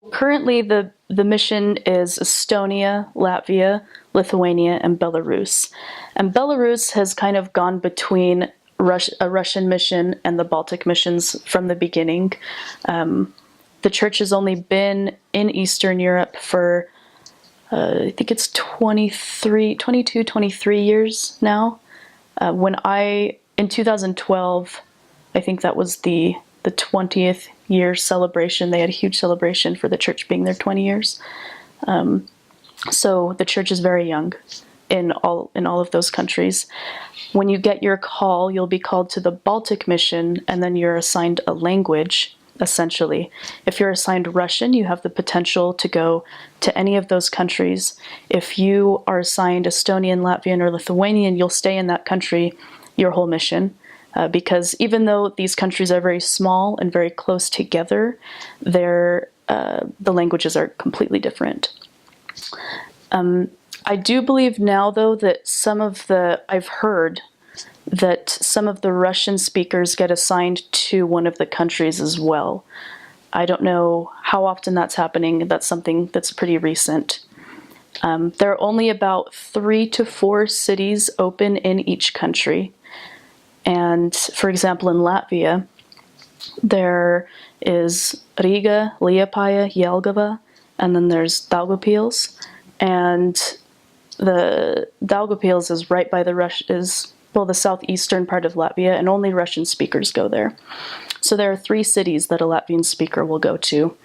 Currently, the mission is Estonia, Latvia, Lithuania, and Belarus. And Belarus has kind of gone between a Russian mission and the Baltic missions from the beginning. The church has only been in Eastern Europe for, I think it's 23 years now. In 2012, I think that was the 20th year celebration. They had a huge celebration for the church being there 20 years. So the church is very young in all of those countries. When you get your call, you'll be called to the Baltic mission, and then you're assigned a language, essentially. If you're assigned Russian, you have the potential to go to any of those countries. If you are assigned Estonian, Latvian, or Lithuanian, you'll stay in that country your whole mission. Because even though these countries are very small and very close together, the languages are completely different. I do believe now, though, that I've heard that some of the Russian speakers get assigned to one of the countries as well. I don't know how often that's happening. That's something that's pretty recent. There are only about 3 to 4 cities open in each country. And for example, in Latvia, there is Riga, Liepāja, Jelgava, and then there's Daugavpils. And the Daugavpils is right by the southeastern part of Latvia, and only Russian speakers go there. So there are 3 cities that a Latvian speaker will go to.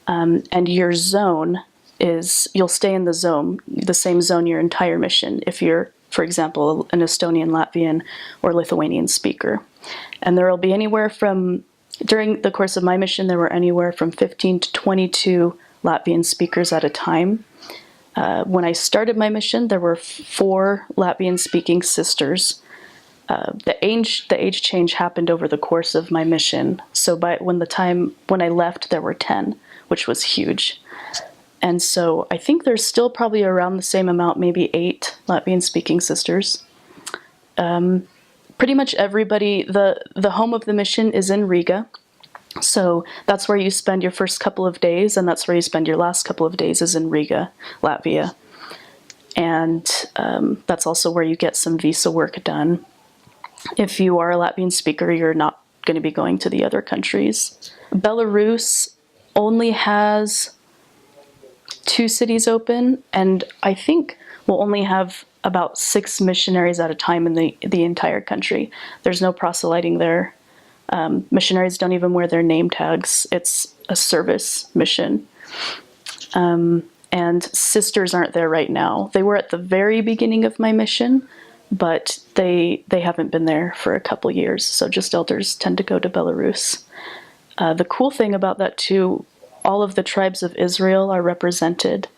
And your zone you'll stay in the same zone your entire mission if you're, for example, an Estonian, Latvian, or Lithuanian speaker. And there will be during the course of my mission, there were anywhere from 15 to 22 Latvian speakers at a time. When I started my mission, there were 4 Latvian-speaking sisters. The age change happened over the course of my mission. So when I left, there were 10, which was huge. And so I think there's still probably around the same amount, maybe 8 Latvian-speaking sisters. Pretty much everybody, the home of the mission is in Riga. So that's where you spend your first couple of days, and that's where you spend your last couple of days is in Riga, Latvia. And that's also where you get some visa work done. If you are a Latvian speaker, you're not going to be going to the other countries. Belarus only has 2 cities open, and I think we'll only have about 6 missionaries at a time in the entire country. There's no proselyting there. Missionaries don't even wear their name tags. It's a service mission. And sisters aren't there right now. They were at the very beginning of my mission, but they haven't been there for a couple years, so just elders tend to go to Belarus. The cool thing about that too, all of the tribes of Israel are represented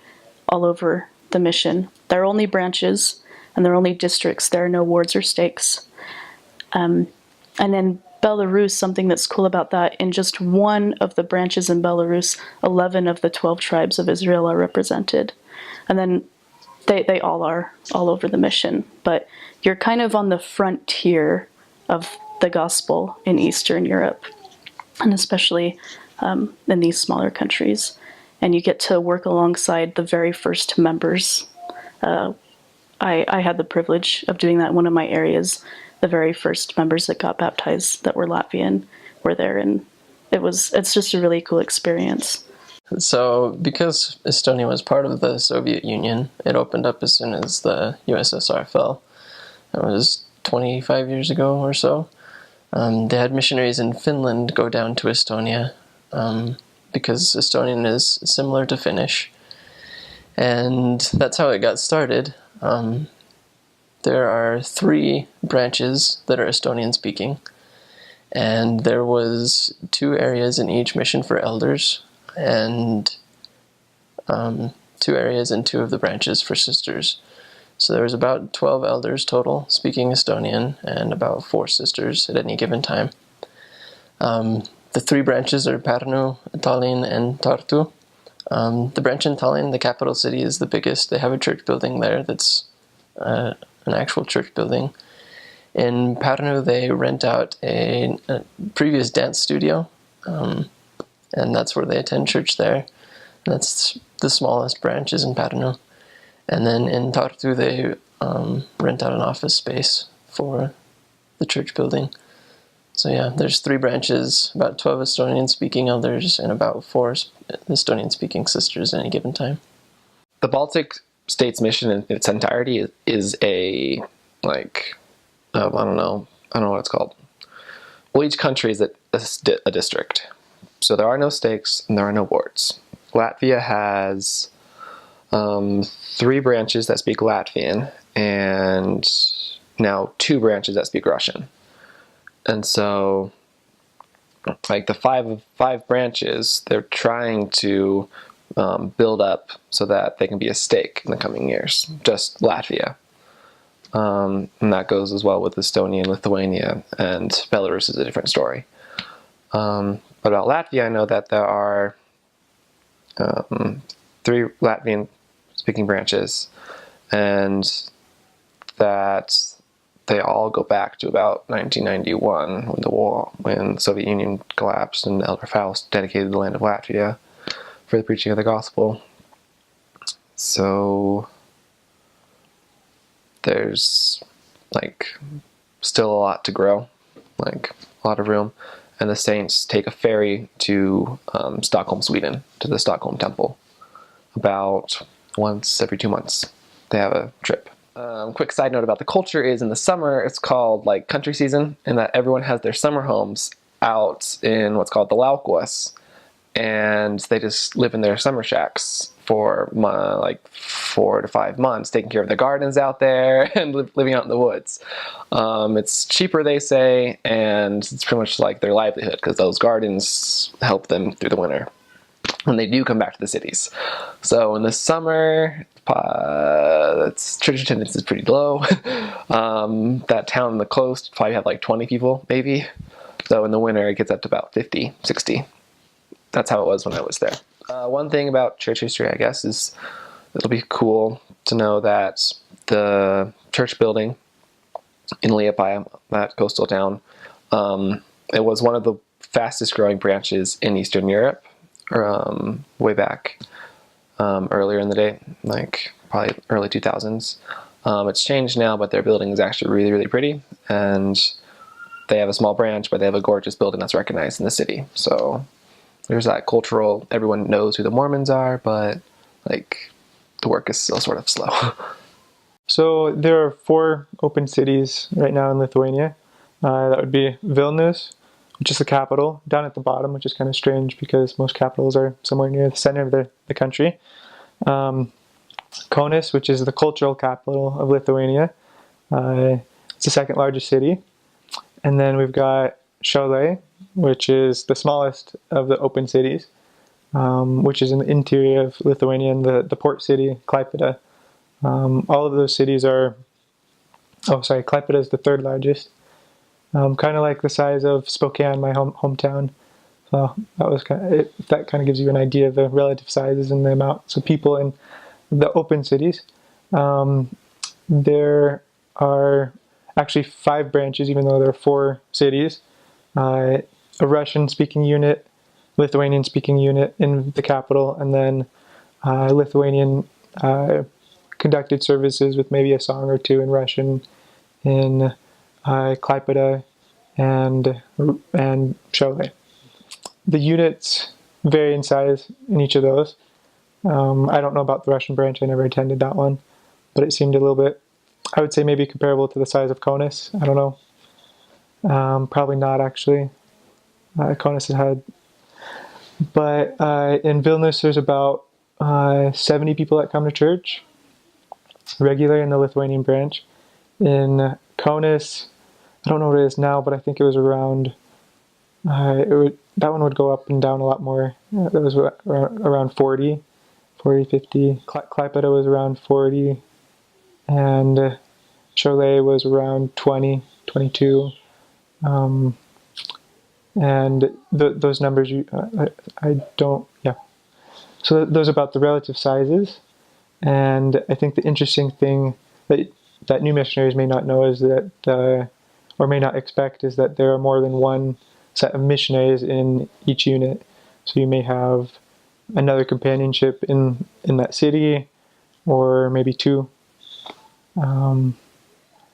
all over the mission. There are only branches, and there are only districts. There are no wards or stakes. And in Belarus, something that's cool about that, in just one of the branches in Belarus, 11 of the 12 tribes of Israel are represented. And then they all are all over the mission. But you're kind of on the frontier of the gospel in Eastern Europe, and especially in these smaller countries. And you get to work alongside the very first members. I had the privilege of doing that in one of my areas. The very first members that got baptized that were Latvian were there, and it's just a really cool experience. So because Estonia was part of the Soviet Union, it opened up as soon as the USSR fell. That was 25 years ago or so. They had missionaries in Finland go down to Estonia because Estonian is similar to Finnish. And that's how it got started. There are 3 branches that are Estonian speaking. And there was 2 areas in each mission for elders, and 2 areas in 2 of the branches for sisters. So there was about 12 elders total speaking Estonian, and about 4 sisters at any given time. The 3 branches are Pärnu, Tallinn, and Tartu. The branch in Tallinn, the capital city, is the biggest. They have a church building there that's an actual church building. In Pärnu, they rent out a previous dance studio, and that's where they attend church there. That's the smallest branch is in Pärnu. And then in Tartu, they rent out an office space for the church building. So yeah, there's 3 branches, about 12 Estonian-speaking elders, and about 4 Estonian-speaking sisters at any given time. The Baltic States mission in its entirety is a, like, I don't know what it's called. Well, each country is a district. So there are no stakes and there are no wards. Latvia has 3 branches that speak Latvian and now 2 branches that speak Russian. And so, like, the five branches, they're trying to build up so that they can be a stake in the coming years, just Latvia. And that goes as well with Estonia and Lithuania, and Belarus is a different story. But about Latvia, I know that there are 3 Latvian-speaking branches, and that they all go back to about 1991 when the Soviet Union collapsed and Elder Faust dedicated the land of Latvia for the preaching of the gospel. So there's, like, still a lot to grow, like a lot of room. And the saints take a ferry to Stockholm, Sweden, to the Stockholm Temple. About once every 2 months, they have a trip. Quick side note about the culture is in the summer, it's called, like, country season, and that everyone has their summer homes out in what's called the Laukuas, and they just live in their summer shacks for like 4 to 5 months, taking care of the gardens out there and living out in the woods. It's cheaper, they say, and it's pretty much like their livelihood because those gardens help them through the winter when they do come back to the cities. So in the summer, church attendance is pretty low. That town on the coast probably had like 20 people, maybe. So in the winter, it gets up to about 50, 60. That's how it was when I was there. One thing about church history, I guess, is it'll be cool to know that the church building in Liepaja, that coastal town, it was one of the fastest growing branches in Eastern Europe, way back earlier in the day, like probably early 2000s. It's changed now, but their building is actually really, really pretty, and they have a small branch, but they have a gorgeous building that's recognized in the city. So there's that cultural, everyone knows who the Mormons are, but, like, the work is still sort of slow. So there are 4 open cities right now in Lithuania. That would be Vilnius, which is the capital, down at the bottom, which is kind of strange because most capitals are somewhere near the center of the country. Kaunas, which is the cultural capital of Lithuania. It's the 2nd largest city. And then we've got Šiauliai, which is the smallest of the open cities, which is in the interior of Lithuania, and the port city, Klaipėda. All of those cities are, Klaipėda is the 3rd largest, kind of like the size of Spokane, my hometown. So that kind of gives you an idea of the relative sizes and the amounts of people in the open cities. There are actually 5 branches, even though there are 4 cities. A Russian-speaking unit, Lithuanian-speaking unit in the capital, and then Lithuanian conducted services with maybe a song or 2 in Russian in Klaipėda and Šiauliai. The units vary in size in each of those. I don't know about the Russian branch, I never attended that one, but it seemed a little bit, I would say maybe comparable to the size of Kaunas. I don't know. Probably not, actually. Kaunas had, but in Vilnius there's about 70 people that come to church regularly in the Lithuanian branch. In Kaunas, I don't know what it is now, but I think it was around, that one would go up and down a lot more. That was around 40, 50. Klaipėda was around 40, and Šiauliai was around 20, 22. And those numbers, I don't, yeah. So those are about the relative sizes. And I think the interesting thing that new missionaries may not know is that, or may not expect, is that there are more than one set of missionaries in each unit. So you may have another companionship in that city, or maybe two. And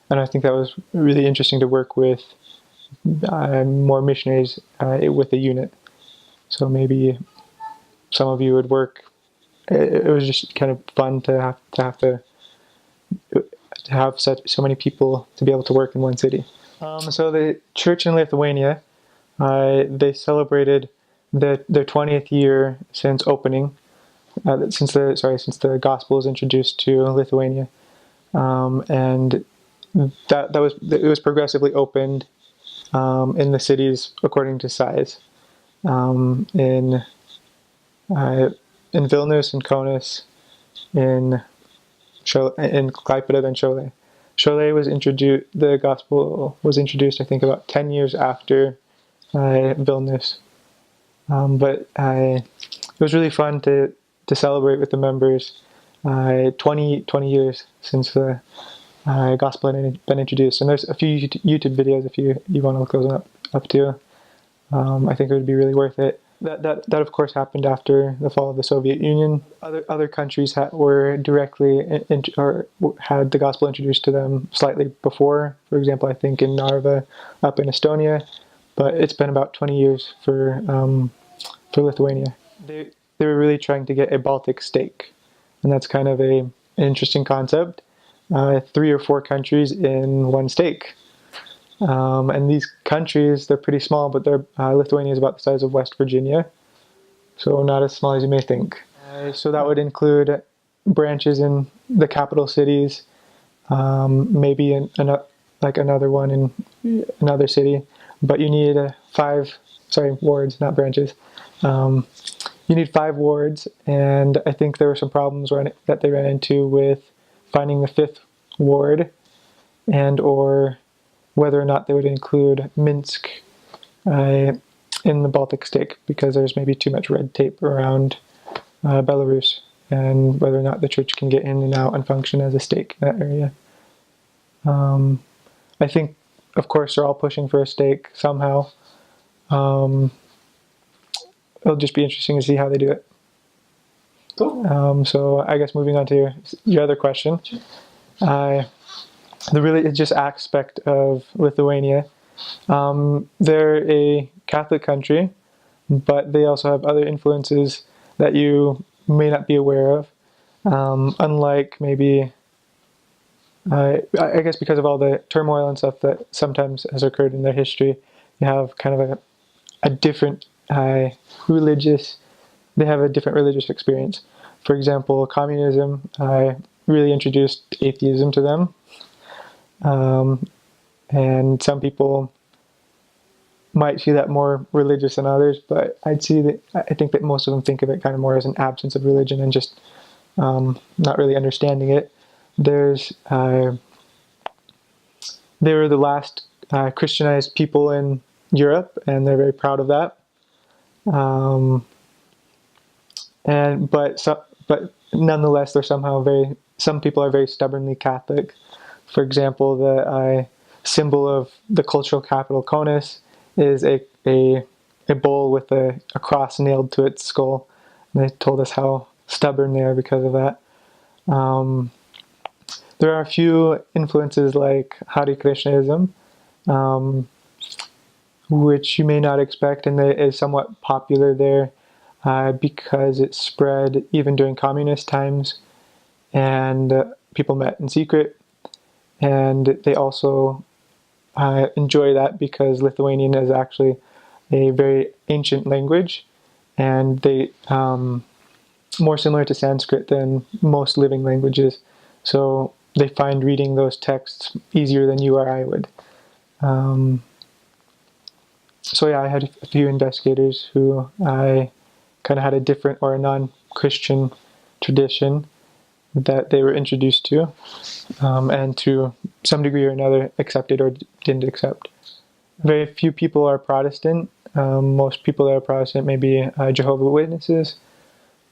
I think that was really interesting to work with more missionaries with the unit. So maybe some of you would work. It was just kind of fun to have so many people to be able to work in one city. So the church in Lithuania, they celebrated their 20th year since opening, since the gospel was introduced to Lithuania, and it was progressively opened in the cities according to size. In Vilnius and Kaunas, in Klaipėda, then Šiauliai. Šiauliai was introduced. The gospel was introduced, I think, about 10 years after Vilnius. But it was really fun to celebrate with the members. 20 years since the gospel had been introduced, and there's a few YouTube videos if you want to look those up too. I think it would be really worth it. That of course happened after the fall of the Soviet Union. Other countries were directly or had the gospel introduced to them slightly before. For example, I think in Narva, up in Estonia, but it's been about 20 years for Lithuania. They were really trying to get a Baltic stake, and that's kind of an interesting concept. 3 or 4 countries in one stake. And these countries, they're pretty small, but Lithuania is about the size of West Virginia, so not as small as you may think. So that would include branches in the capital cities, maybe another one in another city, but you need 5 wards, not branches. You need 5 wards, and I think there were some problems that they ran into with finding the 5th ward, and or whether or not they would include Minsk in the Baltic stake, because there's maybe too much red tape around Belarus, and whether or not the church can get in and out and function as a stake in that area. I think, of course, they're all pushing for a stake somehow. It'll just be interesting to see how they do it. Cool. So I guess moving on to your other question. The religious aspect of Lithuania. They're a Catholic country, but they also have other influences that you may not be aware of. Unlike maybe, I guess because of all the turmoil and stuff that sometimes has occurred in their history, you have kind of a different religious experience. For example, communism really introduced atheism to them. And some people might see that more religious than others, but I think that most of them think of it kind of more as an absence of religion and just not really understanding it. They were the last Christianized people in Europe, and they're very proud of that. But nonetheless, they're some people are very stubbornly Catholic. For example, the symbol of the cultural capital Kaunas is a bull with a cross nailed to its skull. And they told us how stubborn they are because of that. There are a few influences like Hare Krishnaism, which you may not expect, and it is somewhat popular there because it spread even during communist times, and people met in secret. And they also enjoy that because Lithuanian is actually a very ancient language, and they more similar to Sanskrit than most living languages. So they find reading those texts easier than you or I would. So yeah, I had a few investigators who I kind of had a different or a non-Christian tradition that they were introduced to, and to some degree or another accepted or didn't accept. Very few people are Protestant. Most people that are Protestant may be Jehovah's Witnesses.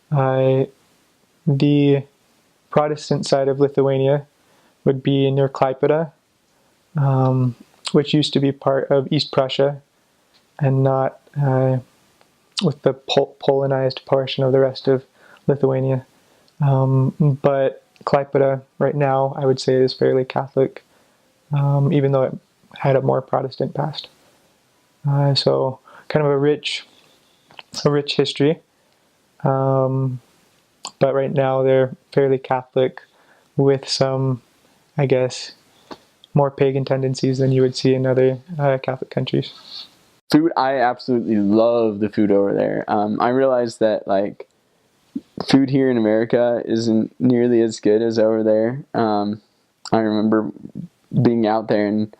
The Protestant side of Lithuania would be near Klaipėda, which used to be part of East Prussia and not with the Polonized portion of the rest of Lithuania. But Klaipėda right now, I would say, is fairly Catholic, even though it had a more Protestant past. So kind of a rich history. But right now they're fairly Catholic with some, I guess, more pagan tendencies than you would see in other Catholic countries. Food, I absolutely love the food over there. I realized that like food here in America isn't nearly as good as over there. I remember being out there and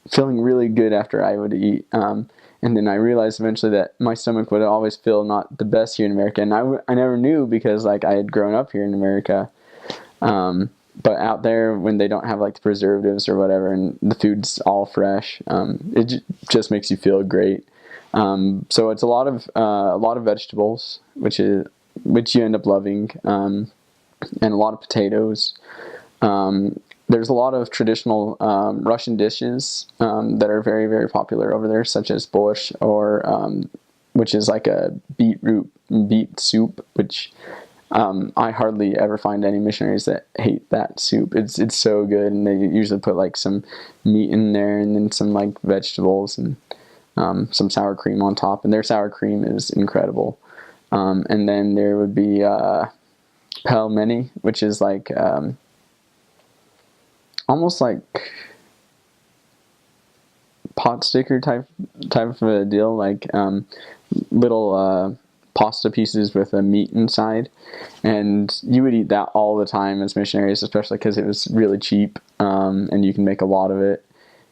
feeling really good after I would eat. And then I realized eventually that my stomach would always feel not the best here in America. And I never knew because like I had grown up here in America. But out there when they don't have like the preservatives or whatever and the food's all fresh, it just makes you feel great. So it's a lot of vegetables, which you end up loving, and a lot of potatoes. There's a lot of traditional Russian dishes that are very, very popular over there, such as borscht, or which is like a beet soup, which I hardly ever find any missionaries that hate that soup. It's so good, and they usually put like some meat in there, and then some like vegetables, and some sour cream on top. And their sour cream is incredible. And then there would be pelmeni, which is like almost like pot sticker type of a deal, like little pasta pieces with a meat inside, and you would eat that all the time as missionaries, especially because it was really cheap, and you can make a lot of it.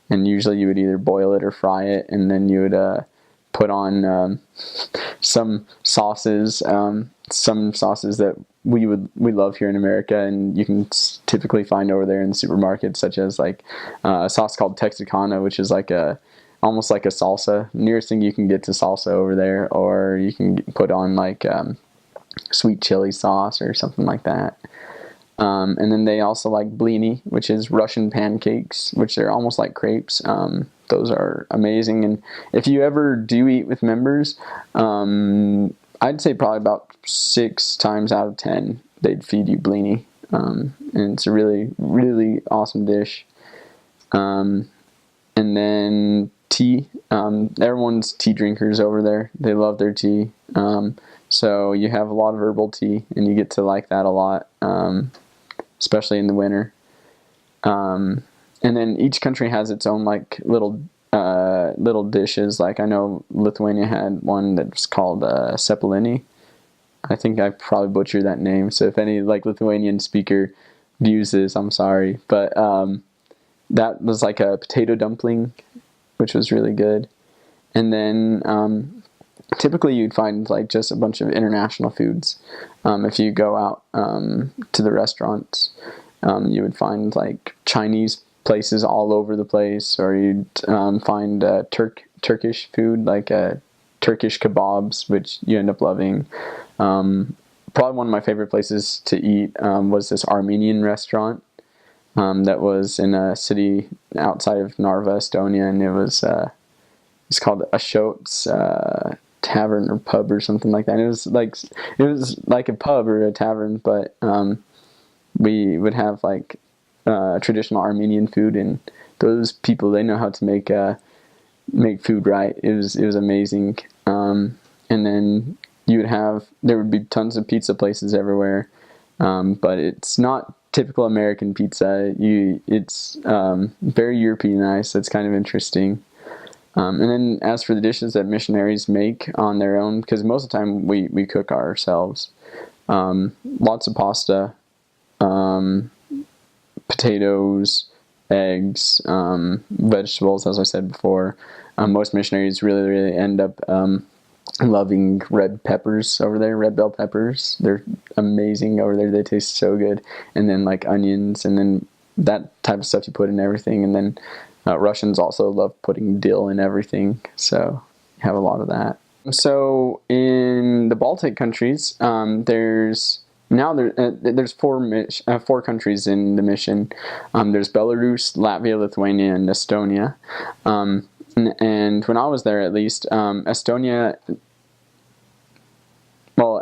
And usually you would either boil it or fry it, and then you would put on some sauces that we love here in America, and you can typically find over there in the supermarket, such as like a sauce called Texicana, which is like almost like a salsa, nearest thing you can get to salsa over there, or you can put on like sweet chili sauce or something like that. And then they also like blini, which is Russian pancakes, which are almost like crepes. Those are amazing. And if you ever do eat with members, I'd say probably about 6 times out of 10, they'd feed you blini. And it's a really, really awesome dish. And then tea. Everyone's tea drinkers over there. They love their tea. So you have a lot of herbal tea, and you get to like that a lot, especially in the winter. And then each country has its own like little dishes. Like I know Lithuania had one that was called cepelini. I think I probably butchered that name. So if any like Lithuanian speaker views this, I'm sorry. But that was like a potato dumpling, which was really good. And then typically you'd find like just a bunch of international foods. If you go out to the restaurants, you would find like Chinese places all over the place, or you'd find Turkish food, like Turkish kebabs, which you end up loving. Probably one of my favorite places to eat was this Armenian restaurant that was in a city outside of Narva, Estonia, and it's called Ashot's Tavern or Pub or something like that. And it was like a pub or a tavern, but we would have like traditional Armenian food, and those people, they know how to make food right. It was amazing. And then there would be tons of pizza places everywhere, but it's not typical American pizza. It's very Europeanized. That's kind of interesting. And then as for the dishes that missionaries make on their own, because most of the time we cook ourselves, lots of pasta, potatoes, eggs, vegetables, as I said before. Most missionaries really, really end up loving red peppers over there, red bell peppers. They're amazing over there. They taste so good. And then like onions, and then that type of stuff you put in everything. And then Russians also love putting dill in everything, so you have a lot of that. So in the Baltic countries, there's 4 countries in the mission. There's Belarus, Latvia, Lithuania, and Estonia. And when I was there, at least, Estonia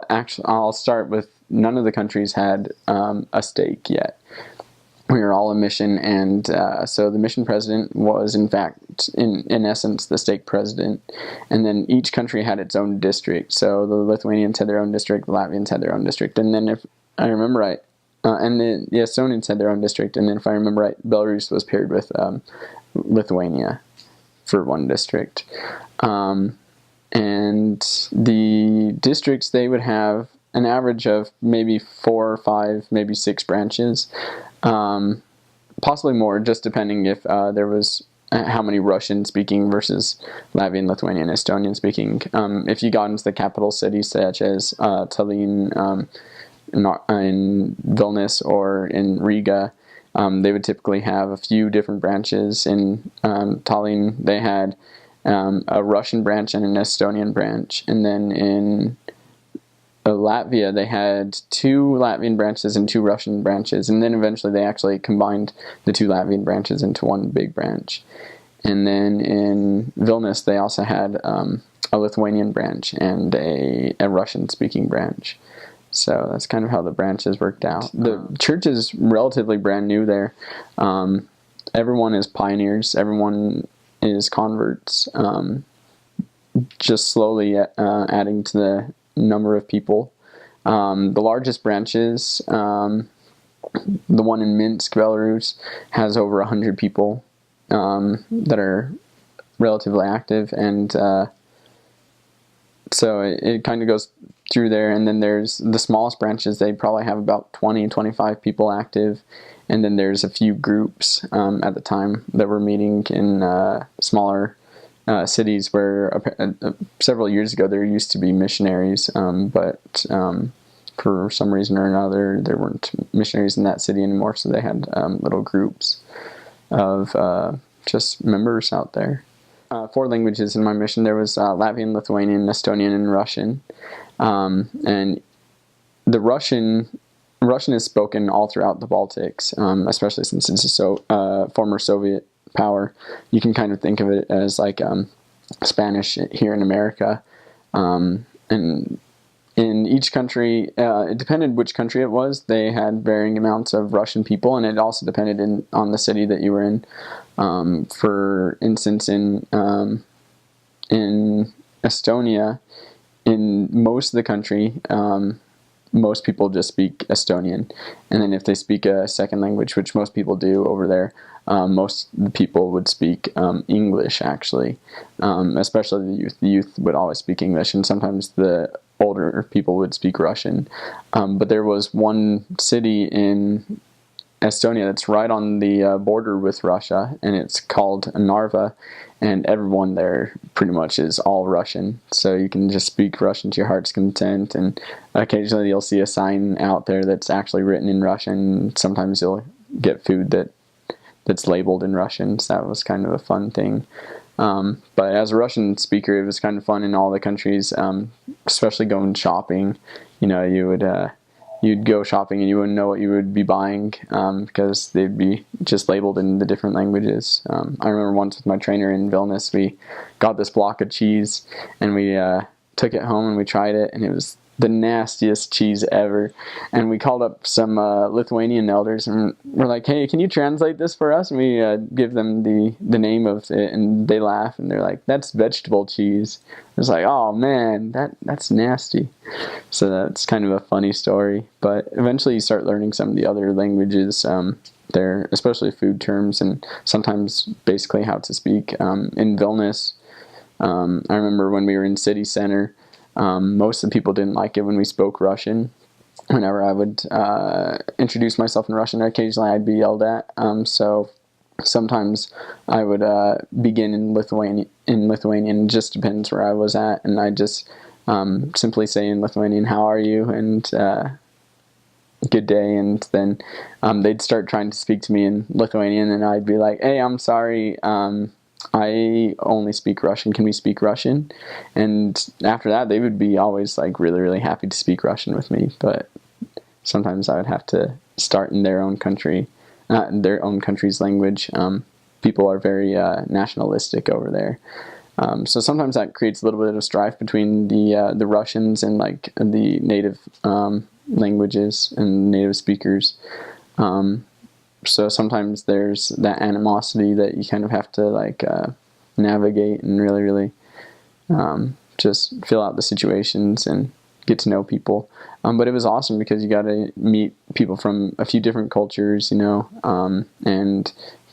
actually, I'll start with none of the countries had a stake yet. We were all a mission, and so the mission president was, in fact, in essence, the stake president. And then each country had its own district. So the Lithuanians had their own district, the Latvians had their own district, and then if I remember right, and the Estonians had their own district, and then if I remember right, Belarus was paired with Lithuania for one district. And the districts, they would have an average of maybe 4 or 5, maybe 6 branches. Possibly more, just depending if there was how many Russian speaking versus Latvian, Lithuanian, Estonian speaking. If you got into the capital cities such as Tallinn, in Vilnius, or in Riga, they would typically have a few different branches. In Tallinn, they had a Russian branch and an Estonian branch, and then in Latvia, they had 2 Latvian branches and 2 Russian branches, and then eventually they actually combined the 2 Latvian branches into one big branch. And then in Vilnius, they also had a Lithuanian branch and a Russian-speaking branch. So that's kind of how the branches worked out. The church is relatively brand new there. Everyone is pioneers. Everyone is converts. Just slowly adding to the number of people. The largest branches, the one in Minsk, Belarus, has over 100 people that are relatively active, and so it kind of goes through there. And then there's the smallest branches, they probably have about 20, 25 people active, and then there's a few groups at the time that were meeting in smaller cities where several years ago there used to be missionaries, but for some reason or another there weren't missionaries in that city anymore, so they had little groups of just members out there. 4 languages in my mission. There was Latvian, Lithuanian, Estonian, and Russian. And the Russian is spoken all throughout the Baltics, especially since it's a former Soviet power. You can kind of think of it as like Spanish here in America. And in each country, it depended which country it was, they had varying amounts of Russian people, and it also depended on the city that you were in. For instance, in Estonia, in most of the country, most people just speak Estonian. And then if they speak a second language, which most people do over there, most people would speak English, actually. Especially the youth. The youth would always speak English, and sometimes the older people would speak Russian. But there was one city in Estonia that's right on the border with Russia, and it's called Narva, and everyone there pretty much is all Russian, so you can just speak Russian to your heart's content. And occasionally you'll see a sign out there that's actually written in Russian. Sometimes you'll get food that's labeled in Russian, so that was kind of a fun thing. But as a Russian speaker, it was kind of fun in all the countries, especially going shopping. You know, you'd go shopping and you wouldn't know what you would be buying because they'd be just labeled in the different languages. I remember once with my trainer in Vilnius, we got this block of cheese and we took it home and we tried it, and it was the nastiest cheese ever. And we called up some Lithuanian elders and we're like, hey, can you translate this for us? And we give them the name of it, and they laugh and they're like, that's vegetable cheese. It's like, oh man, that's nasty. So that's kind of a funny story. But eventually you start learning some of the other languages there, especially food terms, and sometimes basically how to speak. In Vilnius, I remember when we were in city center, most of the people didn't like it when we spoke Russian. Whenever I would introduce myself in Russian, occasionally I'd be yelled at. So sometimes I would begin in Lithuanian. It just depends where I was at, and I just simply say in Lithuanian, "How are you?" and "Good day." And then they'd start trying to speak to me in Lithuanian, and I'd be like, "Hey, I'm sorry. I only speak Russian. Can we speak Russian?" And after that, they would be always like really, really happy to speak Russian with me. But sometimes I would have to start in their own country, their own country's language. People are very nationalistic over there. So sometimes that creates a little bit of strife between the Russians and like the native languages and native speakers. So sometimes there's that animosity that you kind of have to like navigate and really, really just fill out the situations and get to know people. But it was awesome because you got to meet people from a few different cultures, and a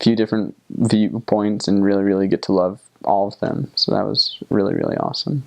few different viewpoints, and really, really get to love all of them. So that was really, really awesome.